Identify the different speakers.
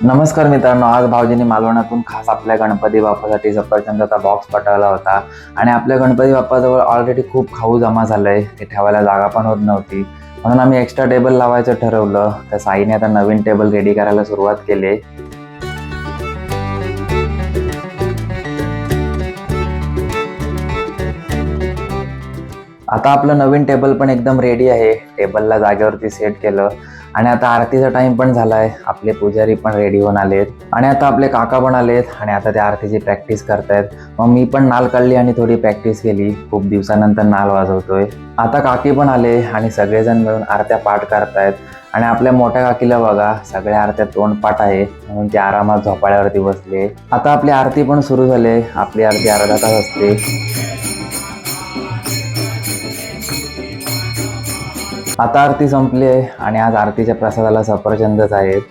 Speaker 1: नमस्कार मित्रांनो, आज भाऊजींनी मालवणातून खास आपल्या गणपती बाप्पासाठी सफरचंदाचा बॉक्स पाठवला होता. आणि आपल्या गणपती बाप्पाजवळ ऑलरेडी खूप खाऊ जमा झालंय, ते ठेवायला जागा पण होत नव्हती. म्हणून आम्ही एक्स्ट्रा टेबल लावायचं ठरवलं. तर साईने आता नवीन टेबल रेडी करायला सुरुवात केली. आता आपलं नवीन टेबल पण एकदम रेडी आहे. टेबलला जागेवरती सेट केलं आणि आता आरतीचा टाइम पण झालाय. आपले पुजारी पण रेडी होऊन आलेत आणि आता आपले काका पण आलेत आणि आता ते आरतीची प्रॅक्टिस करतायत. मग मी पण नाल काढली आणि थोडी प्रॅक्टिस केली. खूप दिवसानंतर नाल वाजवतोय. आता काकी पण आले आणि सगळेजण मिळून आरत्या पाठ करतायत. आणि आपल्या मोठ्या काकीला बघा, सगळ्या आरत्या तोंडपाठ आहे म्हणून ते आरामात झोपाळ्यावरती बसले. आता आपली आरती पण सुरू झाली. आपली आरती अर्धा तास असते. आता आरती संपली आहे आणि आज आरतीच्या प्रसादाला सफरचंदच आहेत.